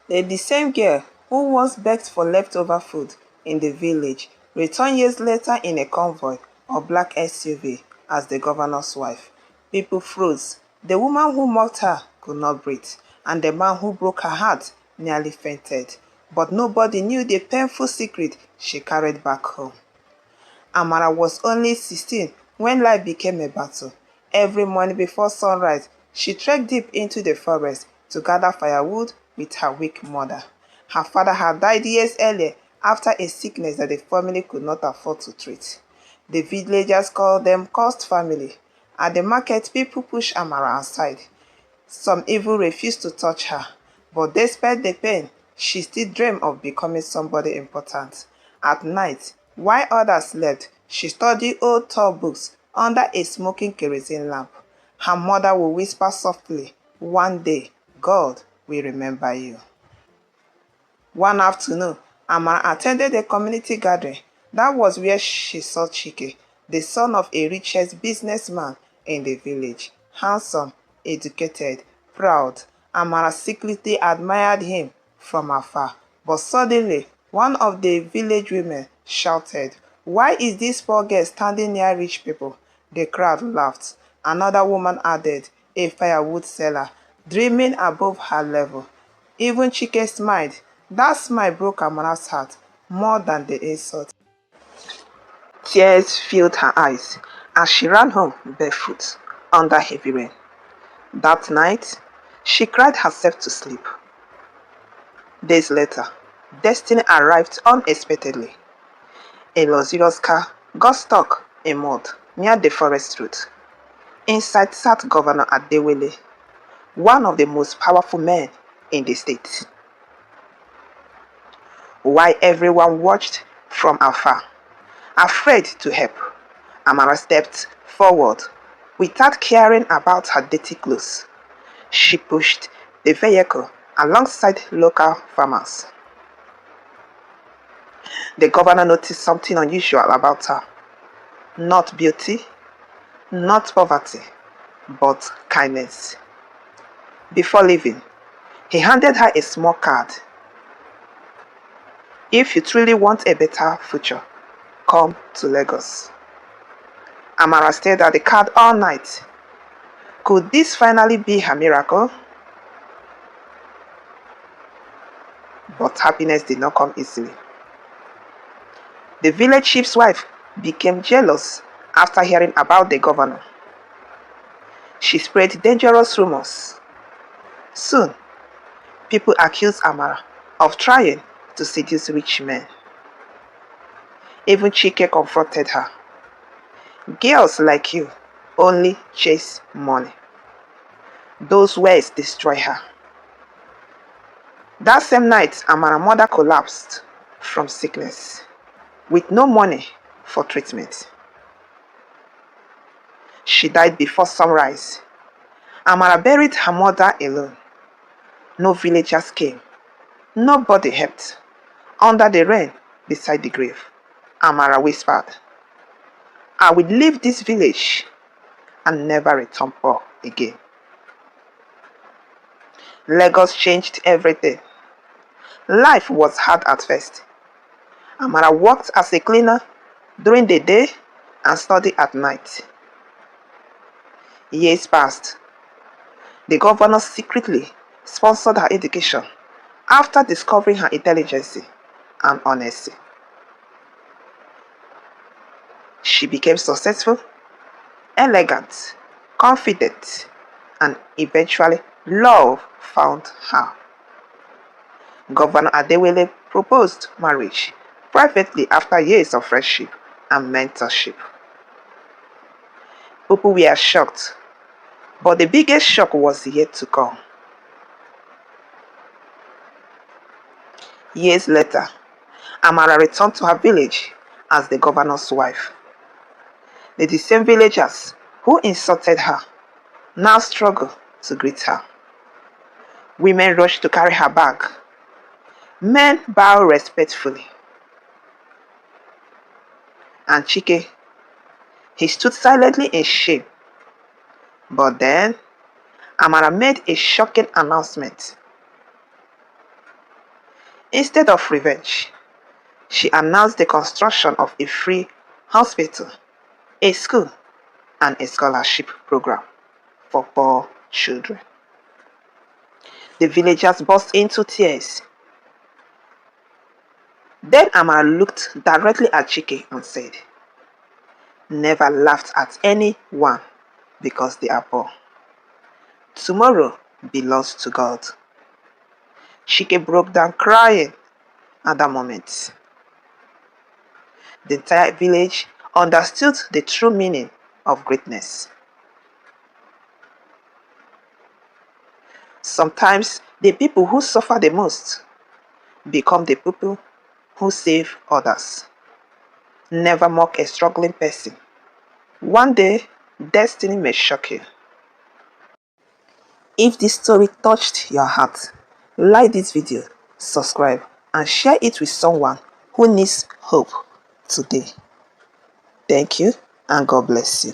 The same girl who once begged for leftover food in the village returned years later in a convoy of black SUV as the governor's wife. People froze. The woman who mocked her could not breathe, and the man who broke her heart nearly fainted. But nobody knew the painful secret she carried back home. Amara was only 16 when life became a battle. Every morning before sunrise, she trekked deep into the forest to gather firewood with her weak mother. Her father had died years earlier after a sickness that the family could not afford to treat. The villagers called them cursed family. At the market, people pushed Amara aside. Some even refused to touch her. But despite the pain, she still dreamed of becoming somebody important. At night, while others slept, she studied old tall books under a smoking kerosene lamp. Her mother would whisper softly, "One day, God will remember you." One afternoon, Amara attended a community gathering. That was where she saw Chike, the son of a richest businessman in the village. Handsome, educated, proud, Amara secretly admired him from afar. But suddenly, one of the village women shouted, "Why is this poor girl standing near rich people?" The crowd laughed. Another woman added, a firewood seller, dreaming above her level. Even Chike smiled. That smile broke Amara's heart more than the insult. Tears filled her eyes as she ran home barefoot under heavy rain. That night, she cried herself to sleep. Days later, destiny arrived unexpectedly. A luxurious car got stuck in mud near the forest route. Inside sat Governor Adewale, one of the most powerful men in the state. While everyone watched from afar, afraid to help, Amara stepped forward without caring about her dirty clothes. She pushed the vehicle alongside local farmers. The governor noticed something unusual about her. Not beauty, not poverty, but kindness. Before leaving, he handed her a small card. "If you truly want a better future, come to Lagos." Amara stared at the card all night. Could this finally be her miracle? But happiness did not come easily. The village chief's wife became jealous after hearing about the governor. She spread dangerous rumors. Soon, people accused Amara of trying to seduce rich men. Even Chike confronted her. "Girls like you only chase money." Those words destroyed her. That same night, Amara's mother collapsed from sickness, with no money for treatment. She died before sunrise. Amara buried her mother alone. No villagers came. Nobody helped. Under the rain, beside the grave, Amara whispered, "I will leave this village and never return poor again." Lagos changed everything. Life was hard at first. Amara worked as a cleaner during the day and studied at night. Years passed. The governor secretly sponsored her education after discovering her intelligence and honesty. She became successful, elegant, confident, and eventually love found her. Governor Adewale proposed marriage privately after years of friendship and mentorship. People were shocked, but the biggest shock was yet to come. Years later, Amara returned to her village as the governor's wife. The same villagers who insulted her now struggle to greet her. Women rushed to carry her bag. Men bow respectfully. And Chike, he stood silently in shame. But then, Amara made a shocking announcement. Instead of revenge, she announced the construction of a free hospital, a school, and a scholarship program for poor children. The villagers burst into tears. Then Amara looked directly at Chike and said, "Never laughed at anyone because they are poor. Tomorrow belongs to God." Chike broke down crying at that moment. The entire village understood the true meaning of greatness. Sometimes the people who suffer the most become the people who save others. Never mock a struggling person. One day, destiny may shock you. If this story touched your heart, like this video, subscribe, and share it with someone who needs hope today. Thank you, and God bless you.